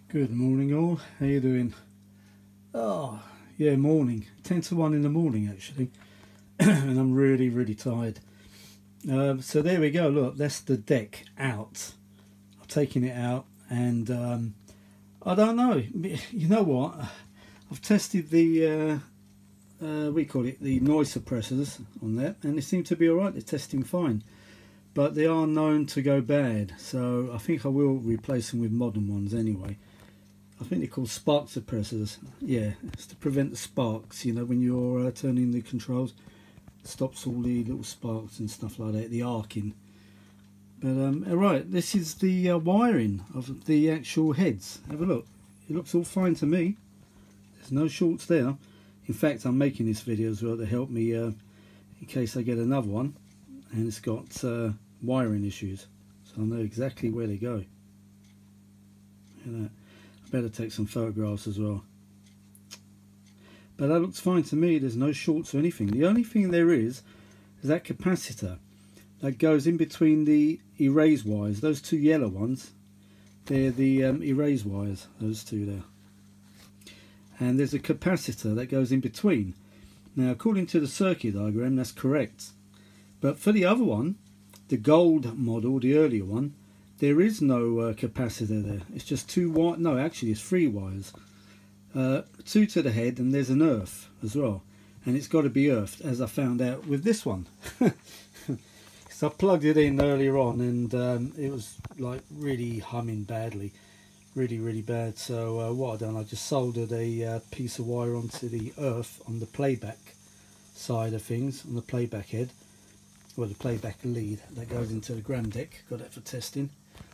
Good morning all, how you doing? Oh, yeah, morning, 10 to 1 in the morning actually, and I'm really tired. So there we go, look, that's the deck out. I've taken it out and I don't know, you know what, I've tested the, we call it the noise suppressors on that, and they seem to be alright, they're testing fine. But they are known to go bad, so I think I will replace them with modern ones anyway. I think they're called spark suppressors. Yeah, it's to prevent the sparks, you know, when you're turning the controls. It stops all the little sparks and stuff like that, the arcing. But, alright, this is the wiring of the actual heads. Have a look. It looks all fine to me. There's no shorts there. In fact, I'm making this video as well to help me in case I get another one. And it's got wiring issues. So I know exactly where they go. Look at that. Better take some photographs as well. But that looks fine to me. There's no shorts or anything. The only thing there is that capacitor that goes in between the erase wires. Those two yellow ones, they're the erase wires, those two there. And there's a capacitor that goes in between. Now according to the circuit diagram that's correct, but for the other one, the gold model, the earlier one, there is no capacitor there. It's just two wires. No, actually it's three wires. Two to the head, and there's an earth as well. And it's got to be earthed, as I found out with this one. So I plugged it in earlier on, and it was like really humming badly, really bad. So what I've done, I just soldered a piece of wire onto the earth on the playback side of things, on the playback head, or the playback lead that goes into the gram deck. Got that for testing.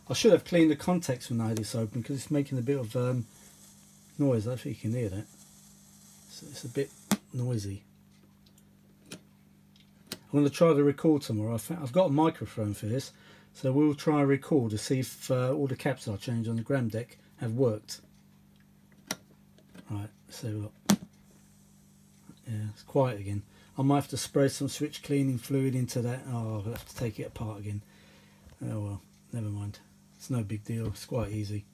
I should have cleaned the contacts when I had this open because it's making a bit of noise. I think you can hear that. So it's a bit noisy. I'm going to try to record tomorrow. I've got a microphone for this, so we'll try and record to see if all the caps I changed on the gram deck have worked. Right, let's see what. Yeah, it's quiet again. I might have to spray some switch cleaning fluid into that. Oh, I'll have to take it apart again. Oh well, never mind. It's no big deal. It's quite easy.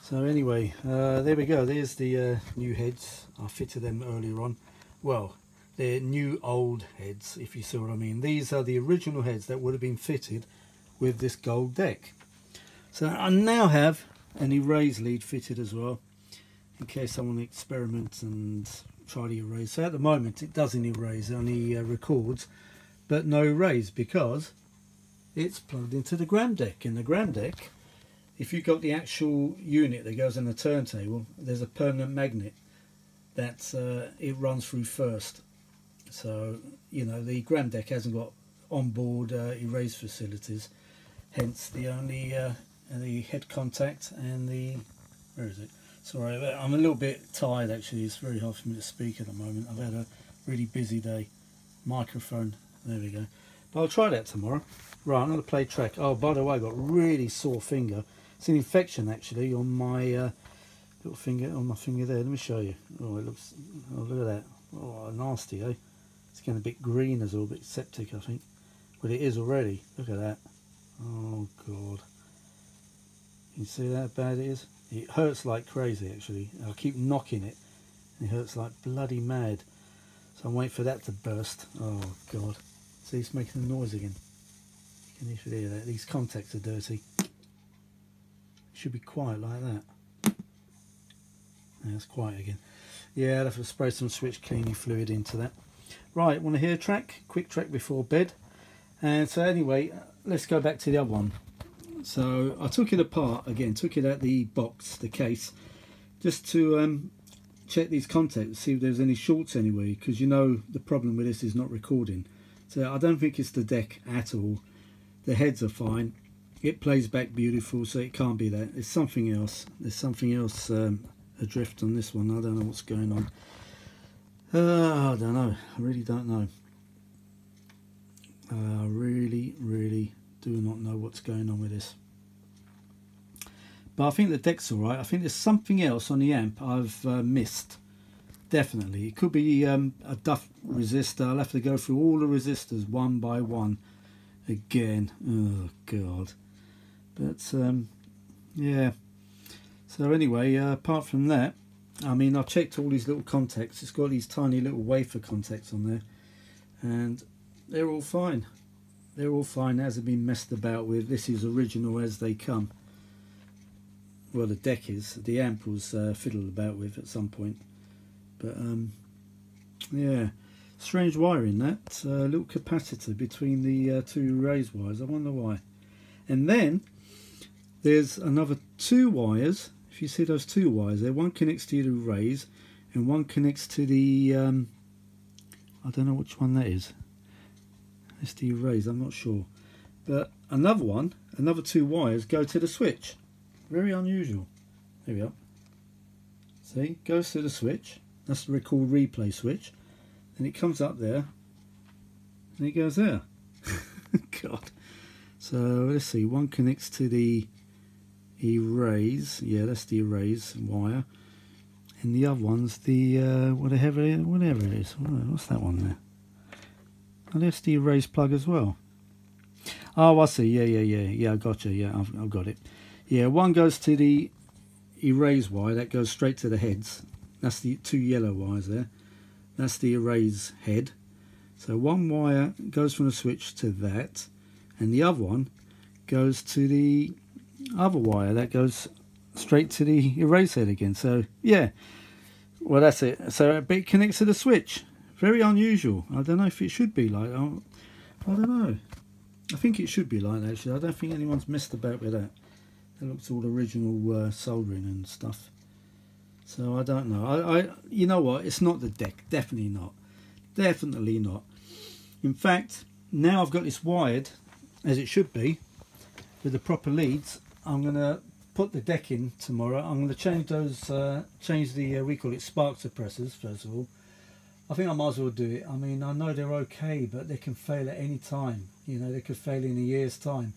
So anyway, there we go. There's the new heads. I fitted them earlier on. Well, they're new old heads, if you see what I mean. These are the original heads that would have been fitted with this gold deck. So I now have an erase lead fitted as well, in case I want to experiment and try to erase. So at the moment it doesn't erase, it only records, but no erase because it's plugged into the gram deck. In the gram deck, if you've got the actual unit that goes on the turntable, there's a permanent magnet that it runs through first. So you know the gram deck hasn't got onboard erase facilities, hence the only the head contact and the, where is it? Sorry, I'm a little bit tired actually. It's very hard for me to speak at the moment. I've had a really busy day. Microphone, there we go. But I'll try that tomorrow. Right, I'm going to play track. Oh, by the way, I got a really sore finger. It's an infection actually on my little finger, on my finger there. Let me show you. Oh, it looks, oh look at that. Oh, nasty, eh? It's getting a bit green as well, a bit septic I think. But it is already. Look at that. Oh God. You see how bad it is? It hurts like crazy actually. I keep knocking it. It hurts like bloody mad. So I'm waiting for that to burst. Oh God. See, it's making a noise again. You can hear that. These contacts are dirty. It should be quiet like that. Yeah, it's quiet again. Yeah, I'll have to spray some switch cleaning fluid into that. Right, want to hear a track? Quick track before bed. And so anyway, let's go back to the other one. So I took it apart again, took it out the box, the case, just to check these contacts, see if there's any shorts anywhere, because you know the problem with this is not recording. So I don't think it's the deck at all. The heads are fine. It plays back beautiful, so it can't be that. It's something else. There's something else adrift on this one. I don't know what's going on. I don't know. I really don't know. I really do not know what's going on with this. But I think the deck's alright. I think there's something else on the amp I've missed. Definitely. It could be a duff resistor. I'll have to go through all the resistors one by one again. Oh God. But yeah. So anyway, apart from that, I mean, I checked all these little contacts. It's got these tiny little wafer contacts on there, and they're all fine. They're all fine. Hasn't been messed about with. This is original as they come. Well, the deck is. The amp was fiddled about with at some point, but yeah, strange wiring. That little capacitor between the two raised wires. I wonder why. And then there's another two wires. If you see those two wires there, one connects to the raise and one connects to the I don't know which one that is. It's the raise, I'm not sure. But another two wires go to the switch. Very unusual. There we are. See, goes to the switch. That's the record replay switch. And it comes up there and it goes there. God. So let's see, one connects to the erase, yeah, that's the erase wire, and the other one's the whatever it is. What's that one there? Oh, that's the erase plug as well. Oh, I see. Yeah, I gotcha. Yeah, I've got it. Yeah, one goes to the erase wire that goes straight to the heads. That's the two yellow wires there. That's the erase head. So one wire goes from the switch to that, and the other one goes to the other wire that goes straight to the erase head again. So yeah, well, that's it. So it connects to the switch. Very unusual. I don't know if it should be like that. I don't know. I think it should be like that, actually. I don't think anyone's messed about with that. It looks all original soldering and stuff. So I don't know. You know what? It's not the deck. Definitely not. Definitely not. In fact, now I've got this wired as it should be with the proper leads. I'm going to put the deck in tomorrow. I'm going to change those, change the, we call it spark suppressors, first of all. I think I might as well do it. I mean, I know they're okay, but they can fail at any time. You know, they could fail in a year's time.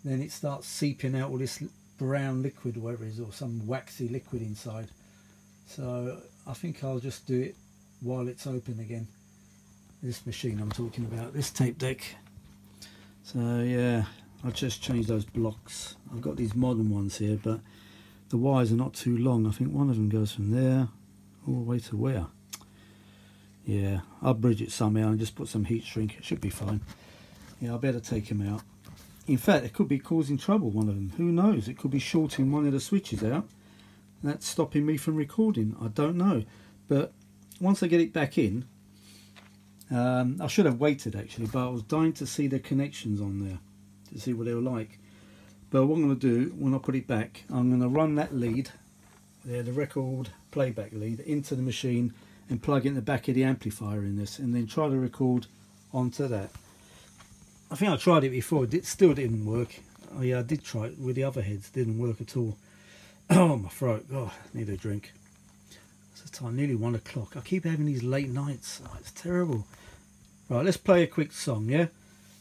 Then it starts seeping out all this brown liquid, or whatever it is, or some waxy liquid inside. So I think I'll just do it while it's open again. This machine I'm talking about, this tape deck. So yeah, I'll just change those blocks. I've got these modern ones here, but the wires are not too long. I think one of them goes from there all the way to where? Yeah, I'll bridge it somehow and just put some heat shrink. It should be fine. Yeah, I better take them out. In fact, it could be causing trouble, one of them. Who knows? It could be shorting one of the switches out. That's stopping me from recording. I don't know. But once I get it back in, I should have waited actually, but I was dying to see the connections on there, to see what they were like. But what I'm going to do, when I put it back, I'm going to run that lead, there, the record playback lead, into the machine and plug in the back of the amplifier in this, and then try to record onto that. I think I tried it before, it still didn't work. Oh yeah, I did try it with the other heads, didn't work at all. Oh, my throat, oh, I need a drink. It's the time, nearly 1 o'clock. I keep having these late nights, oh, it's terrible. Right, let's play a quick song, yeah?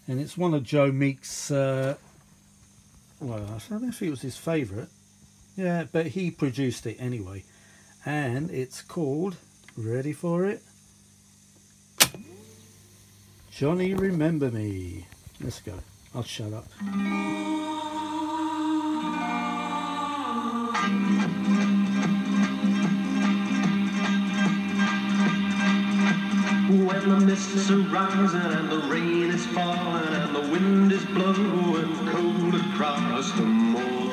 And it's one of Joe Meek's, well, I don't think it was his favourite. Yeah, but he produced it anyway. And it's called, ready for it? Johnny Remember Me. Let's go. I'll shut up. When the mists are rising and the rain is falling and the wind is blowing cold across the moor,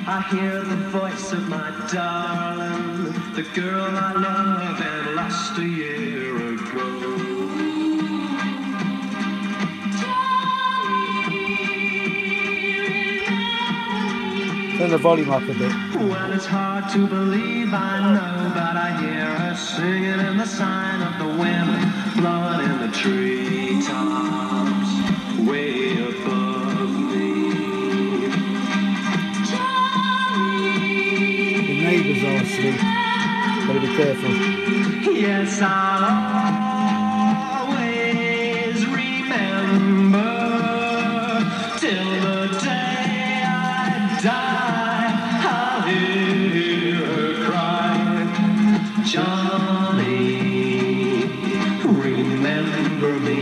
I hear the voice of my darling, the girl I loved and lost a year ago. Turn the volume up a bit. Well, it's hard to believe, I know, but I hear her singing in the sign of the wind blowing in the treetops way above me. The neighbours are asleep. Gotta be careful. Yes, I'll always remember till the day I die. I'll hear her cry, Johnny, remember me.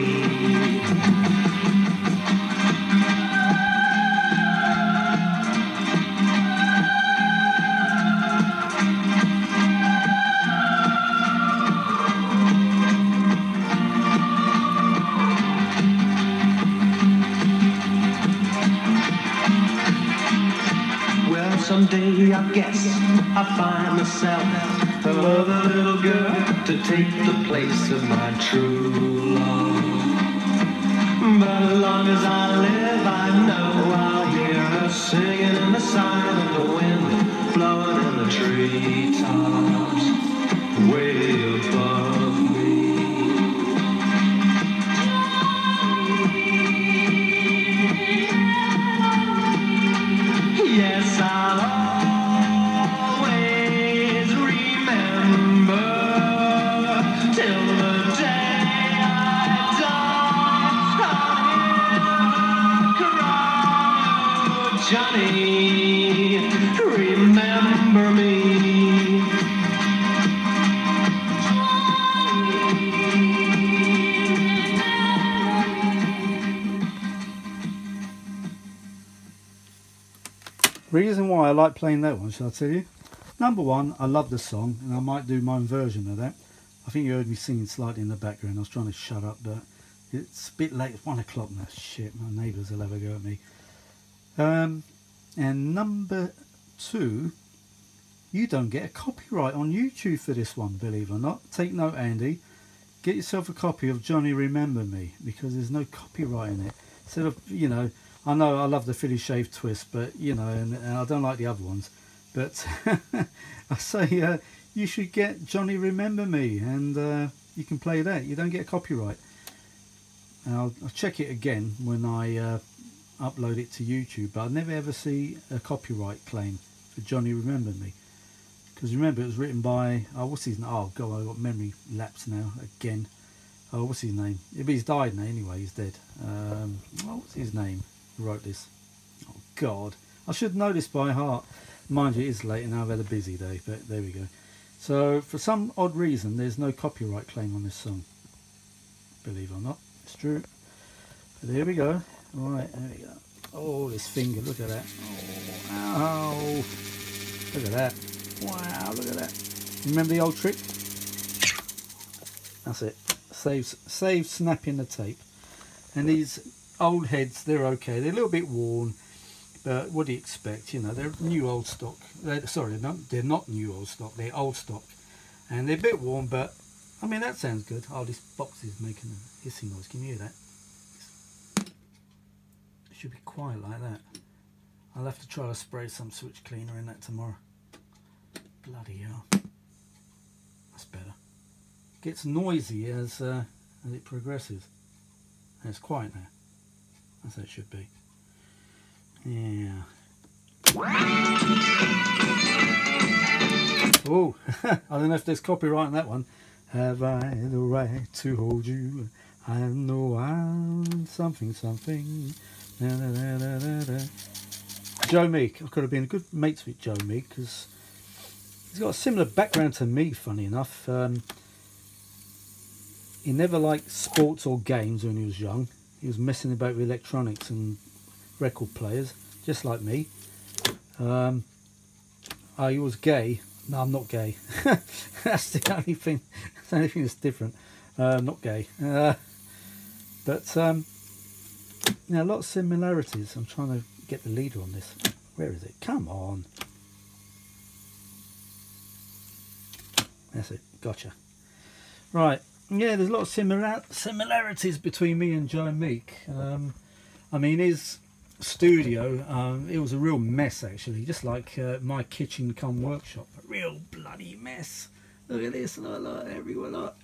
someday I guess I'll find myself another little girl to take the place of my true love. But as long as I live, I know I'll hear her singing in the sign of the wind, blowing in the treetops, way above me. Yes, I'll always remember till the day I die. Johnny, remember me. Reason why I like playing that one, shall I tell you? Number one, I love the song, and I might do my own version of that. I think you heard me singing slightly in the background. I was trying to shut up, but it's a bit late. It's 1 o'clock now. Shit, my neighbours will have a go at me. And number two, you don't get a copyright on YouTube for this one, believe it or not. Take note, Andy. Get yourself a copy of Johnny Remember Me, because there's no copyright in it. Instead of, you know, I know I love the Philly Shave Twist, but, you know, and I don't like the other ones. But I say you should get Johnny Remember Me, and you can play that. You don't get a copyright. And I'll check it again when I upload it to YouTube, but I never ever see a copyright claim for Johnny Remember Me. Because remember, it was written by, oh, what's his name? Oh, God, I've got memory lapse now again. Oh, what's his name? He's died now anyway, he's dead. What's his name? Who wrote this? Oh, God. I should know this by heart. Mind you, it is late and I've had a busy day, but there we go. So, for some odd reason, there's no copyright claim on this song. Believe it or not, it's true. But there we go. Alright, there we go. Oh, this finger, look at that. Oh, look at that. Wow, look at that. Remember the old trick? That's it. Saves snapping the tape. And these old heads, they're okay. They're a little bit worn, but what do you expect? You know, they're new old stock. Sorry, they're not new old stock. They're old stock, and they're a bit worn. But I mean, that sounds good. Oh, this box is making a hissing noise. Can you hear that? It should be quiet like that. I'll have to try to spray some switch cleaner in that tomorrow. Bloody hell, that's better. Gets noisy as it progresses. And it's quiet now. That's how it should be. Yeah. Oh, I don't know if there's copyright on that one. Have I the right to hold you? I know I'm something. Da, da, da, da, da, da. Joe Meek. I could have been good mates with Joe Meek because he's got a similar background to me, funny enough. He never liked sports or games when he was young. He was messing about with electronics and record players, just like me. He was gay. No, I'm not gay. That's the only thing. That's the only thing that's different. Not gay. But a lot of similarities. I'm trying to get the leader on this. Where is it? Come on. That's it. Gotcha. Right. Yeah, there's a lot of similarities between me and Joe Meek. I mean, his studio, it was a real mess actually, just like my kitchen come workshop. A real bloody mess. Look at this, look, everywhere, look.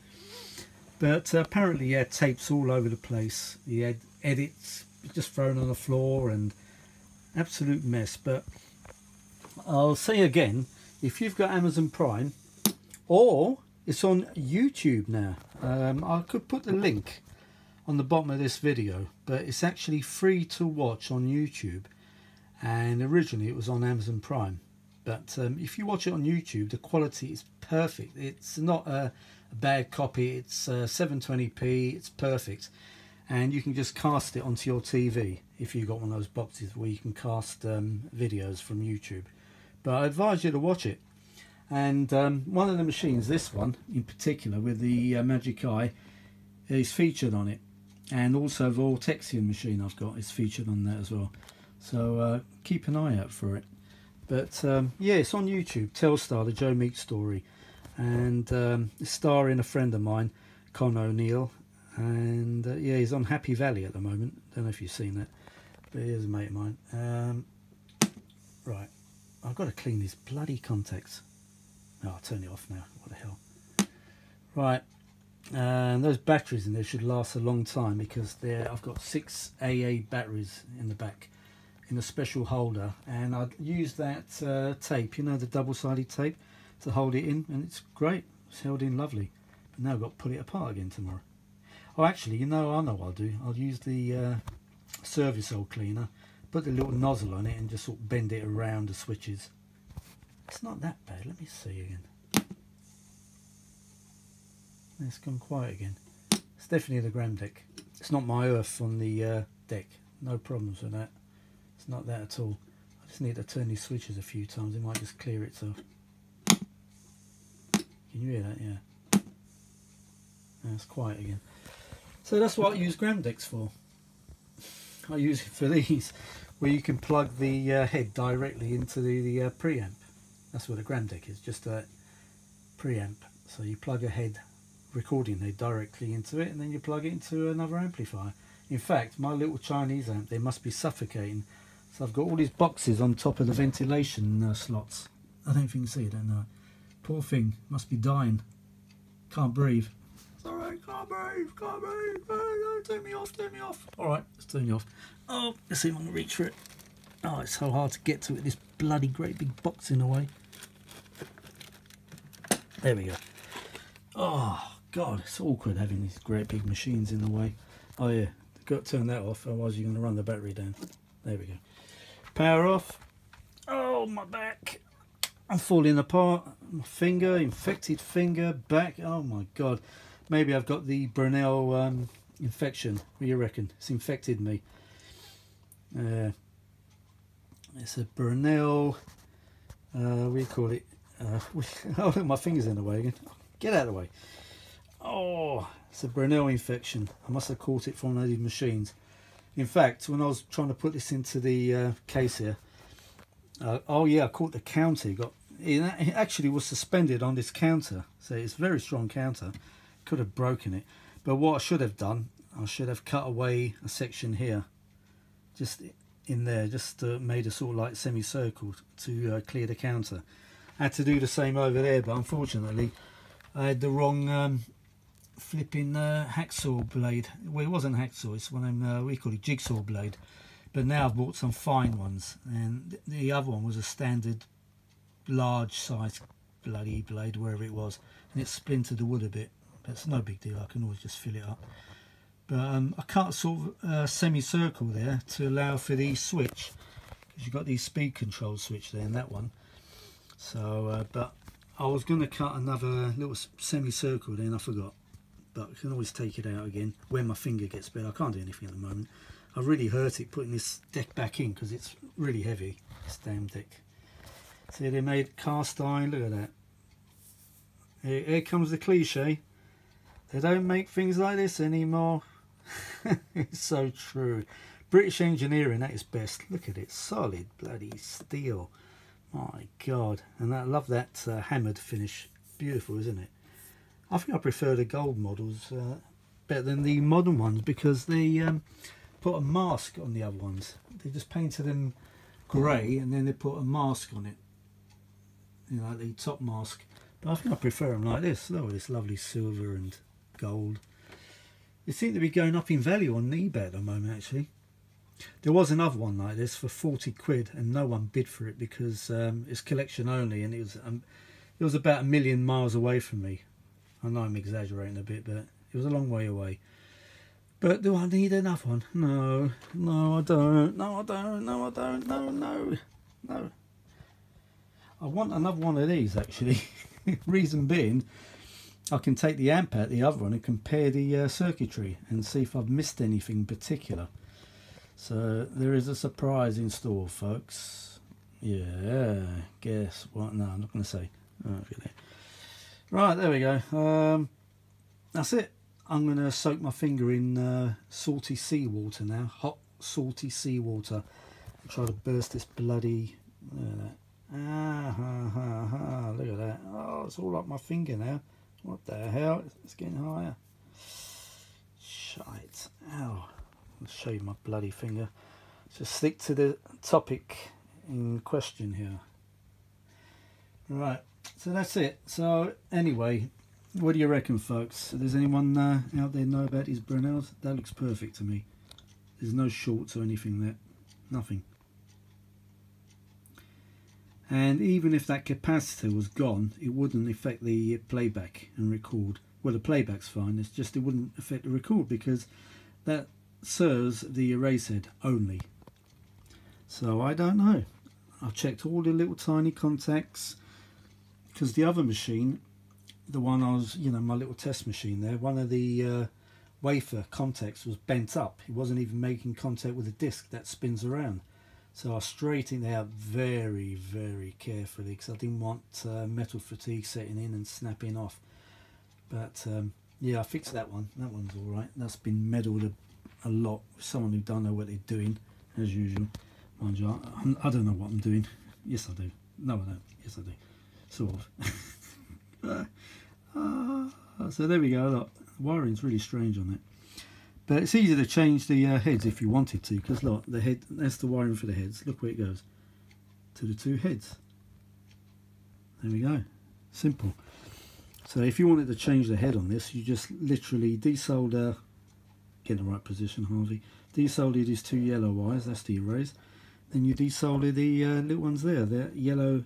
But apparently he had tapes all over the place. He had edits just thrown on the floor and absolute mess. But I'll say again, if you've got Amazon Prime, or it's on YouTube now. I could put the link on the bottom of this video, but it's actually free to watch on YouTube, and originally it was on Amazon Prime. But if you watch it on YouTube, the quality is perfect. It's not a bad copy. It's 720p. It's perfect, and you can just cast it onto your TV if you've got one of those boxes where you can cast videos from YouTube. But I advise you to watch it. And one of the machines, this one in particular with the Magic Eye, is featured on it, and also the Vortexian machine I've got is featured on that as well. So keep an eye out for it. But yeah, it's on YouTube, Telstar, the Joe Meek story, and it's starring a friend of mine, Con O'Neill, and yeah, he's on Happy Valley at the moment. Don't know if you've seen that, but here's a mate of mine. Right, I've got to clean these bloody contacts. Oh, I'll turn it off now. What the hell? Right, and those batteries in there should last a long time, because I've got 6 AA batteries in the back in a special holder, and I'd use that tape, you know, the double-sided tape, to hold it in, and it's great. It's held in lovely. But now I've got to pull it apart again tomorrow. Oh, actually, I know what I'll do. I'll use the service oil cleaner, put the little nozzle on it, and just sort of bend it around the switches. It's not that bad. Let me see again. It's gone quiet again. It's definitely the gram deck. It's not my earth on the deck. No problems with that. It's not that at all. I just need to turn these switches a few times. It might just clear itself. Can you hear that? Yeah. It's quiet again. So that's what I use gram decks for. I use it for these, where you can plug the head directly into the preamp. That's what a gram deck is, just a preamp. So you plug a head, recording head, directly into it, and then you plug it into another amplifier. In fact, my little Chinese amp, they must be suffocating. So I've got all these boxes on top of the ventilation slots. I don't know if you can see it, I don't know. Poor thing, must be dying. Can't breathe. It's alright, can't breathe, can't breathe. Oh, turn me off, turn me off. Alright, let's turn you off. Oh, let's see if I can reach for it. Oh, it's so hard to get to it, this bloody great big box in the way. There we go. Oh, God, it's awkward having these great big machines in the way. Oh, yeah, got to turn that off, otherwise you're going to run the battery down. There we go. Power off. Oh, my back. I'm falling apart. My finger, infected finger, back. Oh, my God. Maybe I've got the Brenell infection. What do you reckon? It's infected me. It's a Brenell, what do you call it? Oh, my finger's in the way again. Get out of the way. Oh, it's a Brenell infection. I must have caught it from one of these machines. In fact, when I was trying to put this into the case here, oh yeah, I caught the counter. It actually was suspended on this counter, so it's a very strong counter. Could have broken it, but what I should have done, I should have cut away a section here, just in there, just made a sort of like semicircle to clear the counter. I had to do the same over there, but unfortunately I had the wrong flipping hacksaw blade. Well, it wasn't hacksaw, it's one of them, we call it jigsaw blade, but now I've bought some fine ones, and the other one was a standard large size bloody blade, wherever it was, and it splintered the wood a bit. But it's no big deal, I can always just fill it up. But I cut sort of semicircle there to allow for the switch, because you've got these speed control switch there in that one. So but I was going to cut another little semicircle there and I forgot, but I can always take it out again when my finger gets better. I can't do anything at the moment. I really hurt it putting this deck back in, because it's really heavy, this damn deck. See, they made cast iron. Look at that. Here comes the cliche. They don't make things like this anymore. It's so true. British engineering at its best. Look at it, solid bloody steel. My God. And I love that hammered finish. Beautiful, isn't it? I think I prefer the gold models better than the modern ones, because they put a mask on the other ones. They just painted them grey and then they put a mask on it, you know, like the top mask. But I think I prefer them like this. Look at this lovely silver and gold. They seem to be going up in value on eBay at the moment, actually. There was another one like this for 40 quid and no one bid for it, because it's collection only, and it was about 1 million miles away from me. I know I'm exaggerating a bit, but it was a long way away. But do I need another one? No, no I don't, no I don't, no I don't, no, no, no. I want another one of these, actually. Reason being, I can take the amp out the other one and compare the circuitry and see if I've missed anything particular. So there is a surprise in store, folks. Yeah, guess what? No, I'm not going to say. Oh, really. Right, there we go. That's it. I'm going to soak my finger in salty seawater now. Hot, salty seawater. Try to burst this bloody... Ah, ha, ha, ha. Look at that. Oh, it's all up my finger now. What the hell? It's getting higher. Shite. Ow. I'll show you my bloody finger. Just stick to the topic in question here. Right. So that's it. So anyway, what do you reckon, folks? Does anyone out there know about these Brenells? That looks perfect to me. There's no shorts or anything there. Nothing. And even if that capacitor was gone, it wouldn't affect the playback and record. Well, the playback's fine, it's just it wouldn't affect the record because that serves the erase head only. So I don't know. I've checked all the little tiny contacts because the other machine, the one I was, you know, my little test machine there, one of the wafer contacts was bent up. It wasn't even making contact with the disc that spins around. So I straightened it out very, very carefully because I didn't want metal fatigue setting in and snapping off. But yeah, I fixed that one. That one's all right. That's been meddled a lot with someone who don't know what they're doing, as usual. Mind you, I don't know what I'm doing. Yes, I do. No, I don't. Yes, I do. Sort of. So there we go. Look, the wiring's really strange on that. But it's easy to change the heads if you wanted to, because look, the head, that's the wiring for the heads. Look where it goes. To the two heads. There we go. Simple. So if you wanted to change the head on this, you just literally desolder, get in the right position, Harvey. Desolder these two yellow wires, that's the erase. Then you desolder the little ones there, the yellow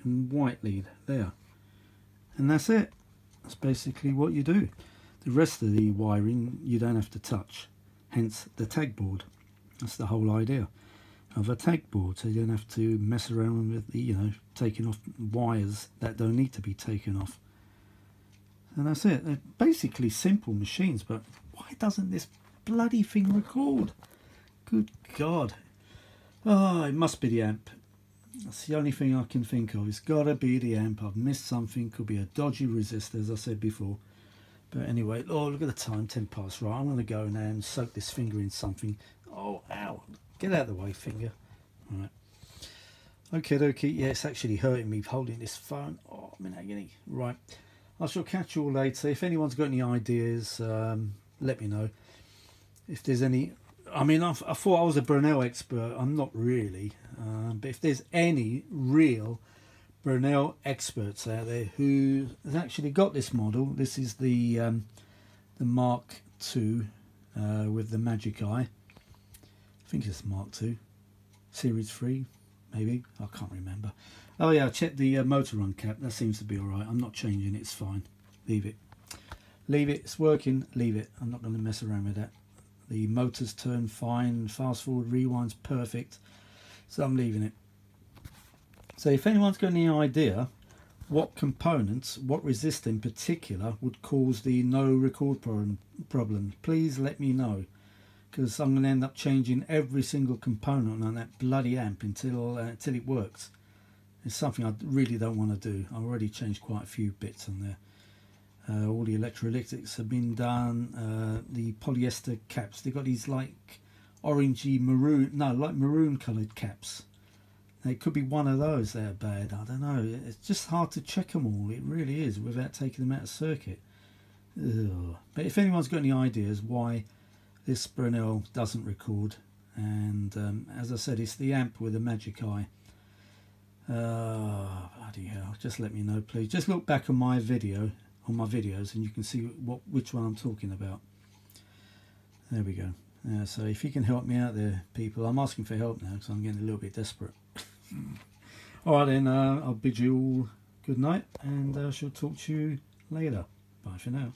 and white lead there. And that's it. That's basically what you do. The rest of the wiring you don't have to touch, hence the tag board. That's the whole idea of a tag board, so you don't have to mess around with the, you know, taking off wires that don't need to be taken off. And that's it. They're basically simple machines, but why doesn't this bloody thing record? Good God. Oh, it must be the amp. That's the only thing I can think of. It's got to be the amp. I've missed something. Could be a dodgy resistor, as I said before. But anyway, oh, look at the time, 10 past. Right, I'm going to go now and soak this finger in something. Oh, ow. Get out of the way, finger. All right. Okay, dokie. Yeah, it's actually hurting me holding this phone. Oh, I'm in agony. Right. I shall catch you all later. If anyone's got any ideas, let me know. If there's any... I mean, I thought I was a Brenell expert. I'm not really. But if there's any real Brenell experts out there who has actually got this model, this is the Mark II with the magic eye. I think it's Mark II, Series 3, maybe. I can't remember. Oh yeah, I checked the motor run cap. That seems to be all right. I'm not changing it. It's fine. Leave it. Leave it. It's working. Leave it. I'm not going to mess around with that. The motor's turned fine. Fast forward rewind's perfect. So I'm leaving it. So if anyone's got any idea what components, what resistor in particular would cause the no record problem, please let me know. Because I'm going to end up changing every single component on that bloody amp until it works. It's something I really don't want to do. I've already changed quite a few bits on there. All the electrolytics have been done. The polyester caps, they've got these like orangey maroon, no, like maroon coloured caps. It could be one of those that are bad. I don't know. It's just hard to check them all. It really is, without taking them out of circuit. Ugh. But if anyone's got any ideas why this Brenell doesn't record, and as I said, it's the amp with the magic eye. Bloody hell! Just let me know, please. Just look back on my video, on my videos, and you can see which one I'm talking about. There we go. So if you can help me out there, people, I'm asking for help now because I'm getting a little bit desperate. All right then, I'll bid you all good night, and I shall talk to you later. Bye for now.